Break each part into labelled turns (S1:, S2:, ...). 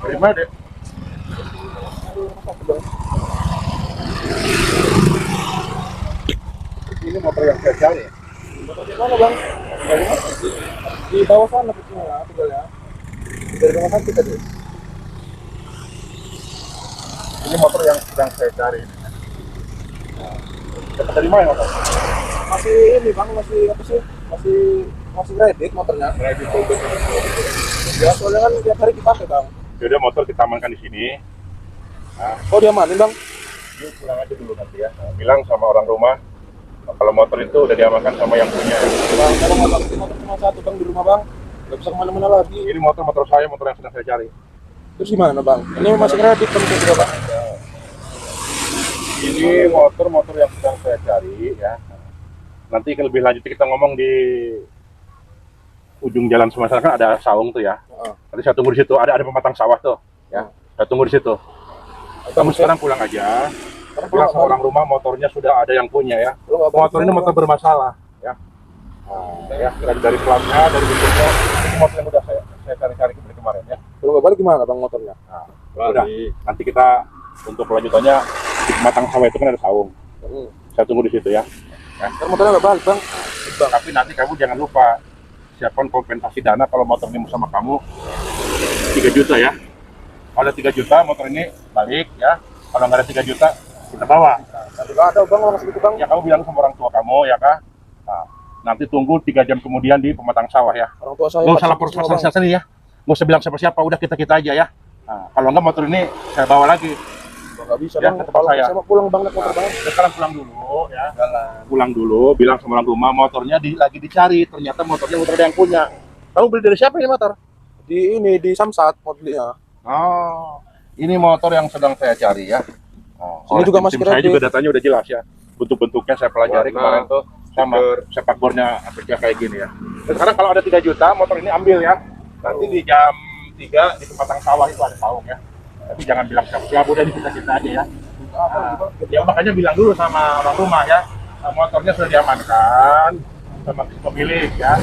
S1: Dari mana deh? Ini motor yang saya cari.
S2: Motor di mana bang? Di bawah sana kecilnya, tinggalnya. Dari rumah sakit tadi.
S1: Ini motor yang sedang saya cari. Dapat dari mana motor?
S2: Masih ini bang, masih apa sih? Masih kredit motornya.
S1: Kredit.
S2: Ya soalnya kan tiap hari dipakai bang.
S1: Jadi motor kita amankan di sini.
S2: Oh diamanin bang?
S1: Yuk pulang aja dulu nanti ya. Bilang sama orang rumah kalau motor itu udah diamankan sama yang punya.
S2: Bang, kalau nggak bang, motor cuma satu bang di rumah bang. Nggak bisa kemana-mana lagi.
S1: Ini motor saya, motor yang sedang saya cari.
S2: Terus gimana bang? Ini masih kredit penting juga bang.
S1: Ini motor yang sedang saya cari ya. Nanti lebih lanjut kita ngomong di ujung jalan Sumatera kan ada saung tuh ya. Nanti saya tunggu di situ. Ada pematang sawah tuh ya. Saya tunggu di situ. Kamu sekarang pulang aja. Pulang sama orang rumah, motornya sudah ada yang punya ya. Motor ini motor bermasalah ya. Ya dari platnya, dari bentuknya, ini motor yang udah saya cari-cari dari kemarin ya.
S2: Kalau nggak balik gimana bang motornya?
S1: Udah. Nanti kita untuk kelanjutannya di pematang sawah itu kan ada saung. Saya tunggu di situ ya.
S2: Kan motornya nggak balik bang.
S1: Tapi nanti kamu jangan lupa siapkan kompensasi dana kalau motor ini sama kamu 3 juta ya. Kalau ada 3 juta motor ini balik ya. Kalau nggak ada 3 juta kita bawa.
S2: Nggak ada bang orang segitu bang.
S1: Ya kamu bilang sama orang tua kamu ya kak. Nanti tunggu 3 jam kemudian di pematang sawah ya.
S2: Orang tua saya.
S1: Nggak usah lapor sana ya. Nggak usah bilang siapa-siapa. Udah kita aja ya. Kalau nggak motor ini saya bawa lagi.
S2: Nggak bisa
S1: Ya,
S2: bang.
S1: ke tempat saya.
S2: Saya mau pulang bang naik motor bang.
S1: Sekarang pulang dulu ya. Pulang dulu, bilang sama orang rumah motornya lagi dicari. Ternyata motornya udah ada yang punya. Kamu beli dari siapa ini motor?
S2: Di Samsat modelnya.
S1: Oh, ini motor yang sedang saya cari ya.
S2: Ini juga masih
S1: saya
S2: kredit.
S1: juga datanya udah jelas ya. Bentuk-bentuknya saya pelajari kemarin tuh sama sepak bornya kerja kayak gini ya. Dan sekarang kalau ada 3 juta motor ini ambil ya. Nanti di jam 3 di pematang sawah itu ada saung ya. Tapi jangan bilang siapa udah di kita aja ya. Ya makanya bilang dulu sama orang rumah ya. Motornya sudah diamankan sama pemilik ya.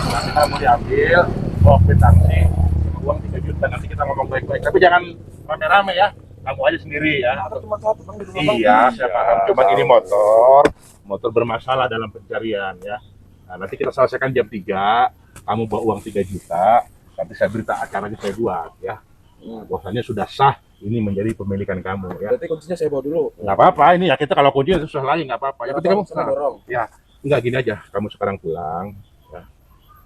S1: Nanti kamu diambil, bawa kwitansi, uang 3 juta. Nanti kita ngomong baik-baik. Tapi jangan rame-rame ya. Kamu aja sendiri ya.
S2: Cuma satu bang di rumah bang.
S1: Iya, saya paham. Cuman ini motor bermasalah dalam pencarian ya. Nanti kita selesaikan jam 3. Kamu bawa uang 3 juta. Nanti saya berita acaranya saya buat ya. Bahwasannya sudah sah ini menjadi pemilikan kamu ya.
S2: Berarti kuncinya saya bawa dulu.
S1: Nggak apa-apa, ini ya kita kalau kunci itu susah lagi nggak apa-apa. Yang penting kamu
S2: dorong.
S1: ya nggak gini aja. Kamu sekarang pulang, ya,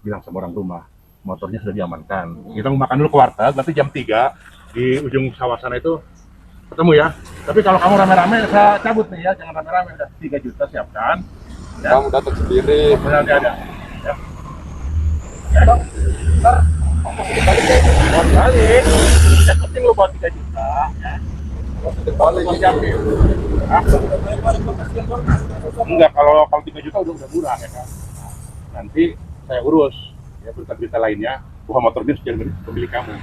S1: bilang sama orang rumah motornya sudah diamankan. Kita mau makan dulu ke warteg, nanti jam 3 di ujung sawah sana itu ketemu ya. Tapi kalau kamu rame-rame saya cabut nih ya, jangan rame-rame. Udah 3 juta siapkan. Ya.
S2: Kamu datang sendiri.
S1: Nanti ada. Ya.
S2: Bang, ntar
S1: Balik. Yang penting lu bawa 3 juta ya. Balik diambil. Enggak, kalau 3 juta udah murah ya kan. Nanti saya urus ya berita-berita lainnya bahwa motor ini sudah jadi pemilik kamu.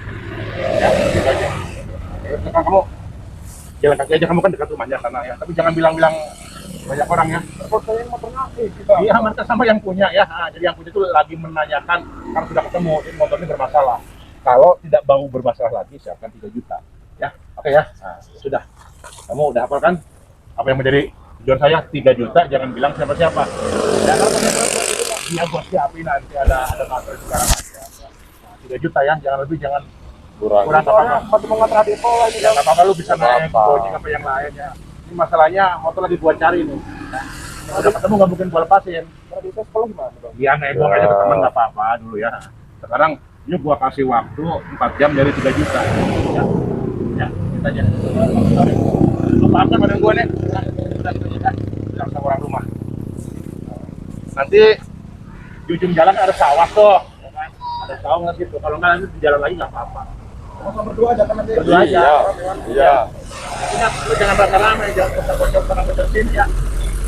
S1: Ya, gitu aja. Sekarang kamu jalan kaki aja, kamu kan dekat rumahnya sana ya. Tapi jangan bilang-bilang banyak orang ya.
S2: saya yang motornya
S1: Iya, amankan sama yang punya ya. Jadi yang punya itu lagi menanyakan karena sudah ketemu ini motor ini bermasalah. Kalau tidak mau bermasalah lagi, siapkan 3 juta. Ya, oke ya. Sudah. Kamu udah hafal kan? Apa yang menjadi tujuan saya? 3 juta, jangan bilang siapa-siapa. Ya, dia gua siapin nanti ada materi sekarang aja. 3 juta ya, jangan lebih, jangan kurang apa-apa.
S2: Masih mau ngantar adik sekolah ini
S1: Ya, nggak apa-apa, lu bisa naik gojek apa yang lain ya. Ini masalahnya motor lagi gua cari nih. Nah, udah ketemu nggak mungkin gua lepasin.
S2: Kalau bisa sekolah gimana bang?
S1: Iya, nego aja ke teman nggak apa-apa dulu ya. Sekarang ini gua kasih waktu 4 jam dari 3 juta. Ya, kita aja. Lu paham kan badan gua nih? Udah bilang sama orang rumah. Nanti di ujung jalan ada sawah tuh, ya kan? Ada sawah nggak gitu. Kalau nggak nanti di jalan lagi nggak apa-apa.
S2: Sama berdua aja kan nanti.
S1: Berdua aja.
S2: Iya.
S1: Ingat, lu jangan rame-rame, jangan bocor-bocor karena bocorin ya.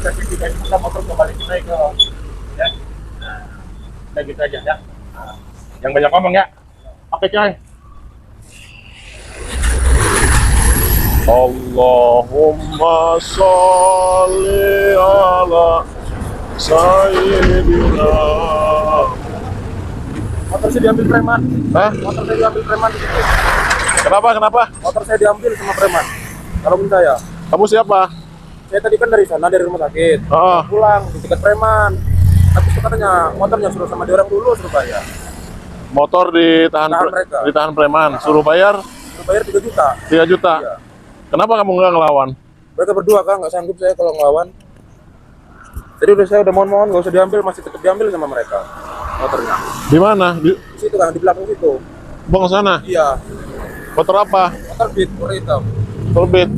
S1: Tapi juga kita motor kembali naik ke ya. Nah, gitu aja ya. Yang banyak ngomong ya. Oke coy.
S3: Allahumma sholli ala sayyidina.
S2: Motor saya diambil preman.
S3: Hah?
S2: Motor saya diambil preman di situ.
S3: Kenapa?
S2: Motor saya diambil sama preman. Kalau saya.
S3: Kamu siapa?
S2: Saya tadi kan dari sana, dari rumah sakit.
S3: Oh.
S2: Pulang, ditiket preman. Tapi itu katanya motornya suruh sama dia orang dulu, suruh bayar.
S3: Motor ditahan preman, suruh bayar
S2: Suruh bayar 3 juta.
S3: 3 juta.
S2: Iya.
S3: Kenapa kamu nggak ngelawan?
S2: Mereka berdua kan, nggak sanggup saya kalau ngelawan. Jadi saya udah mohon-mohon, nggak usah diambil, masih tetap diambil sama mereka motornya.
S3: Di mana? Di
S2: Situ kan, di belakang situ.
S3: Bang sana.
S2: Iya,
S3: Motor apa?
S2: motor Beat, warna hitam.
S3: Terbit.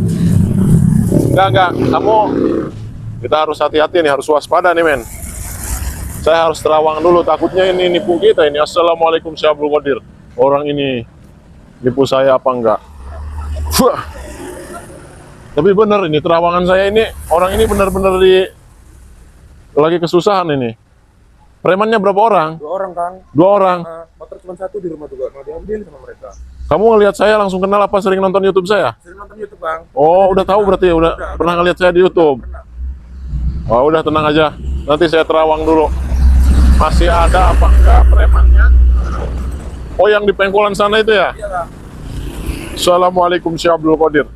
S3: Enggak. Kita harus hati-hati nih, harus waspada nih, men. Saya harus terawang dulu, takutnya ini nipu kita ini. Assalamualaikum Syabul Qadir. Orang ini nipu saya apa enggak? Fuh. Tapi bener ini, terawangan saya ini, orang ini benar-benar lagi kesusahan ini. Premannya berapa orang?
S2: 2 orang kan.
S3: 2 orang.
S2: Nah, motor cuma 1 di rumah juga, nggak diambil sama mereka.
S3: Kamu ngelihat saya langsung kenal apa sering nonton YouTube saya?
S2: Sering nonton YouTube bang.
S3: Oh, udah tahu berarti ya, udah pernah ngelihat saya di YouTube. Wah, udah tenang aja. Nanti saya terawang dulu. Masih ada apa enggak premannya? Oh, yang di pengkolan sana itu ya?
S2: Iya bang.
S3: Assalamualaikum Syabul Qadir.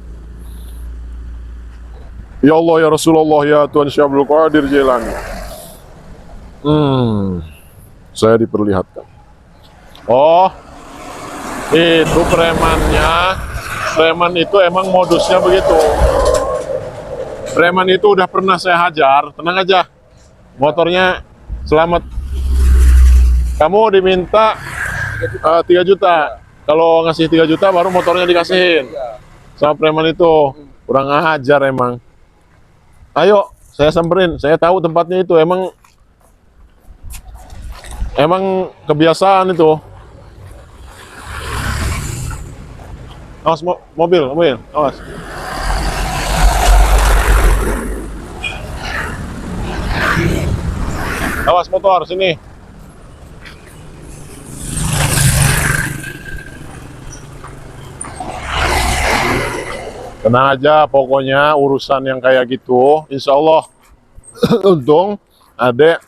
S3: Ya Allah ya Rasulullah ya Tuhan Syabul Qadir Jailani. Saya diperlihatkan. Oh, itu premannya. Preman itu emang modusnya begitu. Preman itu udah pernah saya hajar. Tenang aja. Motornya selamat. Kamu diminta 3 juta. Kalau ngasih 3 juta baru motornya dikasihin. Sama preman itu. Kurang ajar emang. Ayo, saya samperin. Saya tahu tempatnya itu. Emang kebiasaan itu. Awas mobil, awas. Awas motor, sini. Tenang aja, pokoknya urusan yang kayak gitu, insya Allah untung adek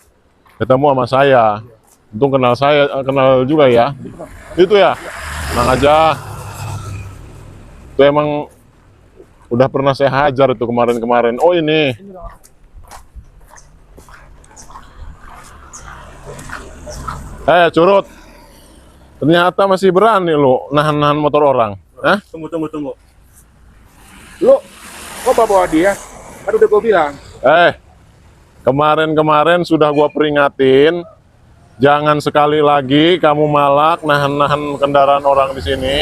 S3: ketemu sama saya. Untung kenal saya, kenal juga ya. Itu ya, tenang aja. Itu emang udah pernah saya hajar itu kemarin-kemarin. Oh ini. Curut. Ternyata masih berani lo nahan-nahan motor orang. Hah?
S1: Tunggu. Lu kok bawa dia? Kan udah gue bilang.
S3: Kemarin-kemarin sudah gua peringatin, jangan sekali lagi kamu malak nahan-nahan kendaraan orang di sini.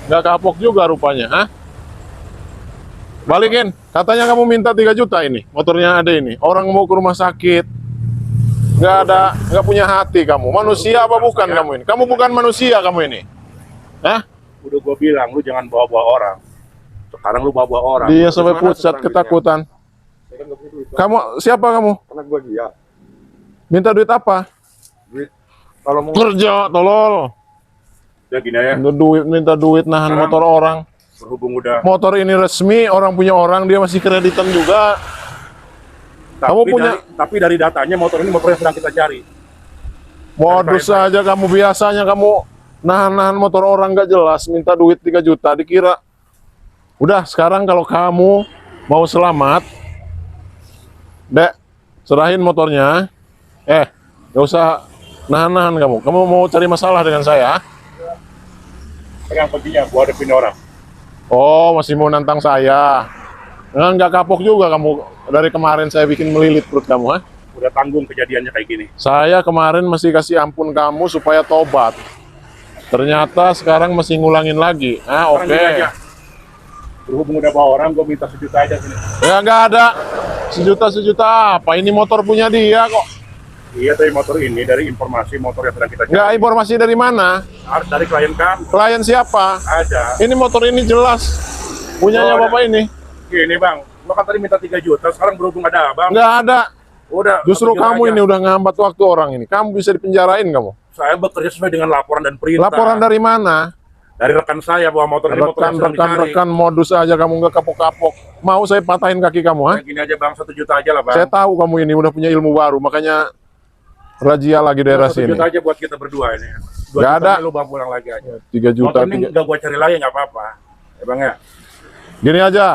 S3: Nggak kapok juga rupanya, hah? Balikin, katanya kamu minta 3 juta ini, motornya ada ini. Orang mau ke rumah sakit, nggak punya hati kamu. Manusia apa bukan kamu ini? Kamu bukan manusia kamu ini, hah?
S1: Udah gue bilang, lu jangan bawa-bawa orang. Sekarang lu bawa-bawa orang.
S3: Dia sampai pucat ketakutan. Kamu siapa kamu?
S2: Anak gua dia.
S3: Minta duit apa?
S2: Duit. Kalau mau
S3: Kerja, tolol.
S1: Ya gini ya.
S3: Minta duit nahan
S1: Sekarang,
S3: motor orang.
S1: berhubung udah.
S3: Motor ini resmi, orang punya orang, dia masih kreditan juga.
S1: Tapi dari datanya motor ini motor yang sedang kita cari.
S3: Modus saja kamu, biasanya kamu nahan-nahan motor orang nggak jelas, minta duit 3 juta, dikira. Udah, sekarang kalau kamu mau selamat, Dek, serahin motornya. Nggak usah nahan-nahan kamu. Kamu mau cari masalah dengan saya?
S1: Yang pentingnya gua hadapin orang.
S3: Oh, masih mau nantang saya. Nggak kapok juga kamu. Dari kemarin saya bikin melilit perut kamu, ha?
S1: Udah tanggung kejadiannya kayak gini.
S3: Saya kemarin masih kasih ampun kamu supaya tobat. Ternyata sekarang masih ngulangin lagi.
S1: Sekarang
S3: Oke.
S1: gini aja. Berhubung udah bawa orang, gua minta 1 juta aja sini.
S3: Ya nggak ada. 1 juta apa? Ini motor punya dia kok.
S1: Iya, dari motor ini, dari informasi motor yang sedang kita cari.
S3: Nggak, informasi dari mana?
S1: Harus dari klien kan?
S3: Klien siapa?
S1: Ada.
S3: Ini motor ini jelas punyanya
S1: Oh,
S3: bapak ini.
S1: Gini bang, lo kan tadi minta 3 juta, sekarang berhubung ada abang.
S3: Nggak ada.
S1: Udah.
S3: Justru
S1: 1 juta
S3: kamu
S1: aja.
S3: ini udah ngehambat waktu orang ini. Kamu bisa dipenjarain kamu.
S1: Saya bekerja sesuai dengan laporan dan perintah.
S3: Laporan dari mana?
S1: Dari rekan saya bahwa motor ini motor yang sedang dicari.
S3: Rekan modus aja kamu nggak kapok-kapok. Mau saya patahin kaki kamu, ha?
S1: Nah, gini aja bang, 1 juta aja lah bang.
S3: Saya tahu kamu ini udah punya ilmu baru, makanya razia lagi daerah
S1: 1
S3: sini.
S1: juta aja buat kita berdua ini.
S3: Nggak ada.
S1: Lu bang pulang lagi aja.
S3: 3 juta.
S1: Motor ini udah gua cari lagi nggak apa-apa. Ya bang ya.
S3: Gini aja.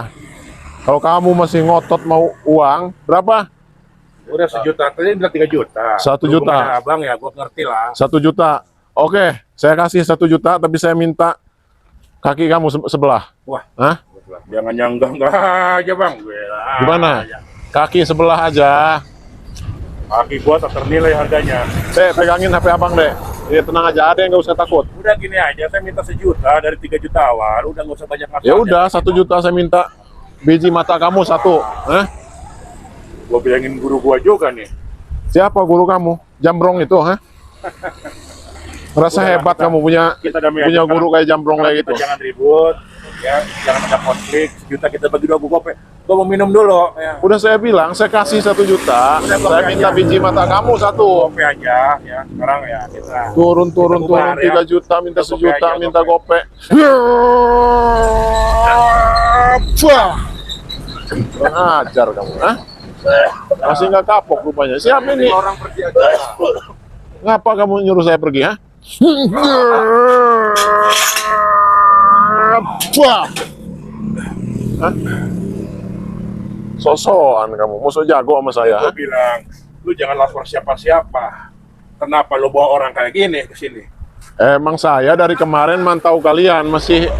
S3: Kalau kamu masih ngotot mau uang, berapa?
S1: Udah 1 juta, tadi bilang 3 juta.
S3: 1 juta.
S1: Berhubung ada abang ya, gua ngerti lah.
S3: 1 juta. Oke, saya kasih 1 juta, tapi saya minta kaki kamu sebelah.
S1: Wah,
S3: Hah?
S1: jangan nyanggah aja bang.
S3: Gimana? Kaki sebelah aja.
S1: Kaki gua tak ternilai harganya.
S3: Dek, pegangin HP abang, Dek. Ini tenang aja, ada yang nggak usah takut.
S1: Udah gini aja, saya minta 1 juta dari 3 juta awal. Udah nggak usah banyak masalah.
S3: Ya udah, 1 juta saya minta. Biji mata kamu 1. Hah?
S1: Gua bilangin guru gua juga nih.
S3: Siapa guru kamu? Jambrong itu, hah? Merasa
S1: Udah,
S3: hebat
S1: kita-
S3: kamu punya
S1: kita damai
S3: punya
S1: aja.
S3: guru kayak Jambrong kayak
S1: Kita
S3: gitu.
S1: jangan ribut, ya. Jangan ada konflik. 1 juta kita bagi 2 gope. Gua mau minum dulu, ya.
S3: Udah saya bilang, saya kasih 1 juta.
S1: Udah,
S3: Saya
S1: gope
S3: minta
S1: aja.
S3: biji mata kamu 1.
S1: Gope aja, ya. Sekarang ya kita.
S3: Turun,
S1: Kita bubar, ya.
S3: 3 juta, minta
S1: Kita
S3: 1
S1: gope
S3: juta,
S1: aja,
S3: minta
S1: gope.
S3: gope. Ajar kamu, hah? Masih nggak kapok rupanya. Siapa ini?
S1: Orang pergi aja.
S3: Ngapa kamu nyuruh saya pergi, ha? Hah? Sosokan kamu, musuh jago sama saya, ha?
S1: Gua bilang, lu jangan lapor siapa-siapa. Kenapa lu bawa orang kayak gini ke sini?
S3: Emang saya dari kemarin mantau kalian masih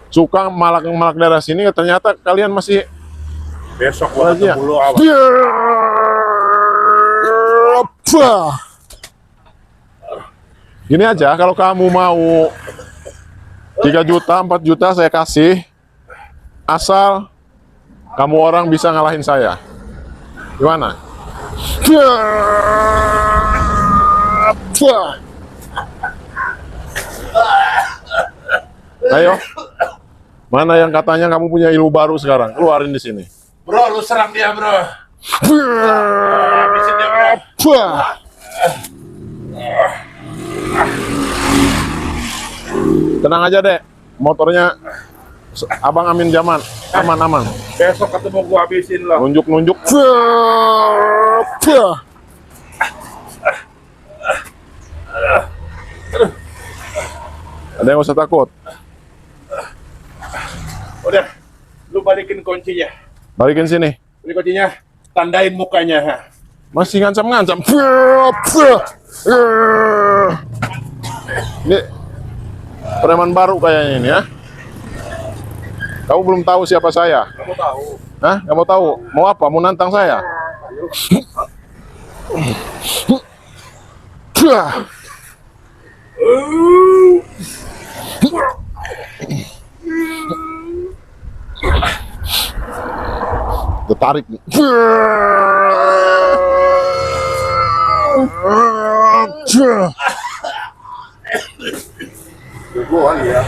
S3: suka malak-malak daerah sini, ternyata kalian masih
S1: Besok gua
S3: Razia.
S1: ketemu lu awas.
S3: Gini aja, kalau kamu mau 3 juta, 4 juta saya kasih, asal kamu orang bisa ngalahin saya. Gimana? Ayo, mana yang katanya kamu punya ilmu baru sekarang? Keluarin di sini.
S1: Bro, lu serang dia, bro. Habisin dia, bro.
S3: Tenang aja, Dek. Motornya Abang Amin Jaman. Aman-aman.
S1: Besok ketemu gua habisin lo.
S3: Nunjuk-nunjuk. Ada yang usah takut.
S1: Udah, lu balikin kuncinya.
S3: Balikin sini.
S1: Ini kuncinya, tandain mukanya. Ha.
S3: Masih ngancam-ngancam. Ini preman baru kayaknya ini, ya. Kamu belum tahu siapa saya?
S1: Kamu tahu?
S3: Hah? Nggak mau tahu? Mau apa? Mau nantang saya? Tertarik nih.
S1: Gua ya.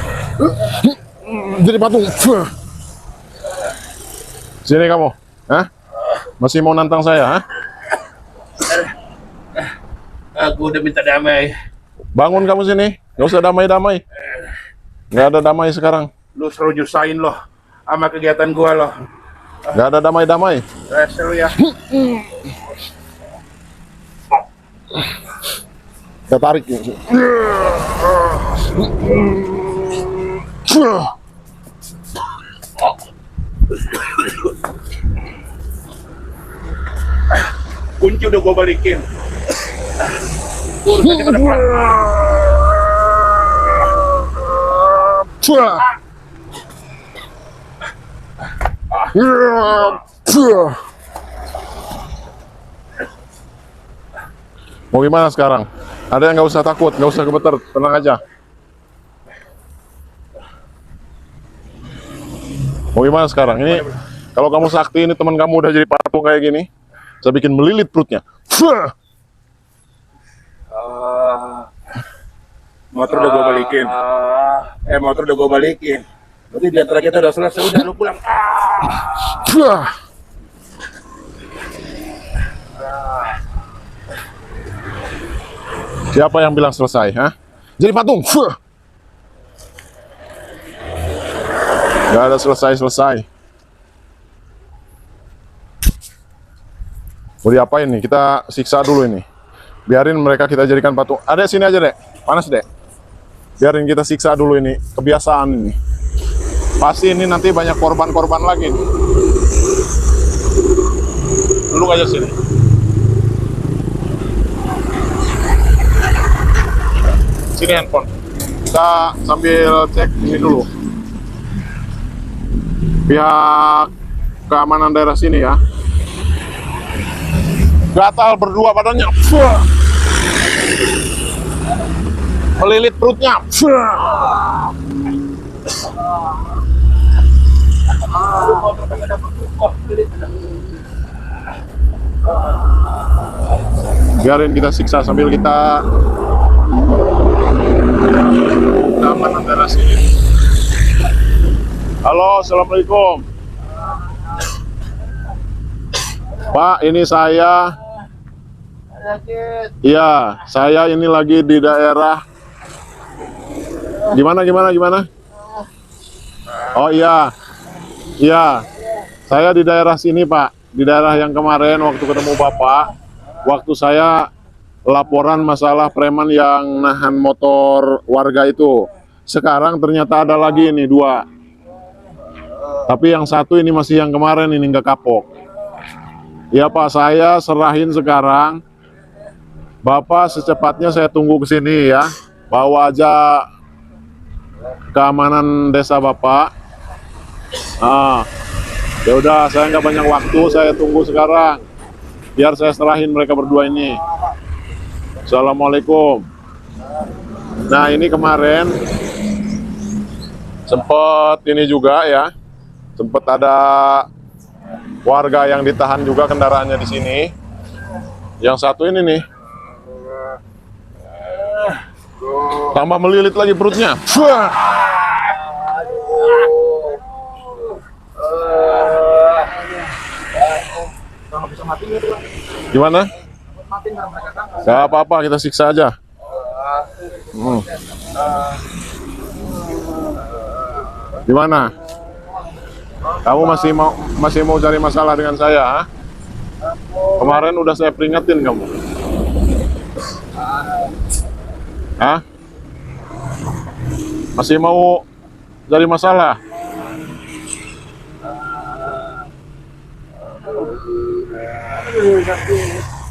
S3: Jadi patung. Sini kamu. Hah? Masih mau nantang saya, hah?
S1: Aku udah minta damai.
S3: Bangun kamu sini. Nggak usah damai-damai. Nggak ada damai sekarang.
S1: Lu selalu nyusahin loh sama kegiatan gua loh.
S3: Nggak ada damai-damai.
S1: Seru ya.
S3: Kita tarik.
S1: Kunci udah gua balikin. Urusannya ke depan.
S3: Mau gimana sekarang? Ada yang nggak usah takut, nggak usah gemeter, tenang aja. Mau gimana sekarang? Ini kalau kamu sakti, ini teman kamu udah jadi patung kayak gini, saya bikin melilit perutnya.
S1: Motor udah gua balikin. Motor udah gua balikin. Berarti di antara kita udah selesai, udah lu pulang.
S3: Siapa yang bilang selesai? Hah? Jadi patung. Gak ada selesai-selesai. Mau diapain nih? Kita siksa dulu ini. Biarin mereka kita jadikan patung. Adek sini aja, Dek. Panas, Dek. Biarin kita siksa dulu ini. Kebiasaan ini. Pasti ini nanti banyak korban-korban lagi. Dulu aja sini. Sini handphone. Kita sambil cek ini dulu. Pihak keamanan daerah sini ya. Gatal berdua badannya. Melilit perutnya. Biarin kita siksa sambil kita keamanan daerah sini. Halo, assalamualaikum. Pak, ini saya. Iya, saya ini lagi di daerah. Gimana? Oh iya, iya. Saya di daerah sini, Pak. Di daerah yang kemarin waktu ketemu Bapak, waktu saya laporan masalah preman yang nahan motor warga itu. Sekarang ternyata ada lagi ini 2. Tapi yang satu ini masih yang kemarin ini nggak kapok. Ya Pak, saya serahin sekarang. Bapak secepatnya saya tunggu ke sini ya. Bawa aja keamanan desa Bapak. Ya udah, saya nggak banyak waktu, saya tunggu sekarang. Biar saya serahin mereka berdua ini. Assalamualaikum. Nah ini kemarin sempat ini juga ya. Sempat ada warga yang ditahan juga kendaraannya di sini. Yang satu ini nih. Tambah melilit lagi perutnya. Gimana? Gak apa-apa, kita siksa aja. Gimana? Kamu masih mau cari masalah dengan saya? Ha? Kemarin udah saya peringatin kamu. Hah? Masih mau cari masalah?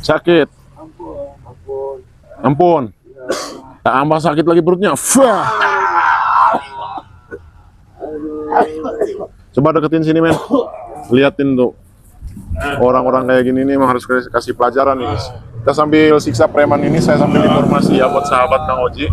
S3: Sakit? Ampun. Tambah sakit lagi perutnya. Coba deketin sini, men. Liatin tuh. Orang-orang kayak gini nih harus kasih pelajaran ini. Kita sambil siksa preman ini, saya sambil informasi ya buat sahabat Kang Oji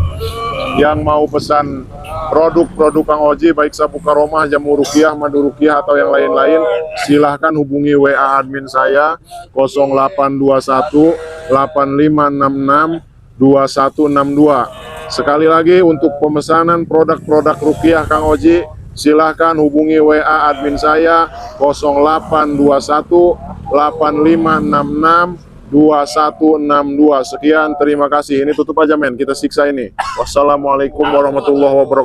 S3: yang mau pesan produk-produk Kang Oji, baik sapu karomah, jamu rukiah, madu rukiah atau yang lain-lain, silahkan hubungi WA admin saya 0821 8566 2162. Sekali lagi untuk pemesanan produk-produk rukiah Kang Oji, silahkan hubungi WA admin saya 0821 8566 2162. Sekian, terima kasih. Ini tutup aja, men. Kita siksa ini. Wassalamualaikum warahmatullahi wabarakatuh.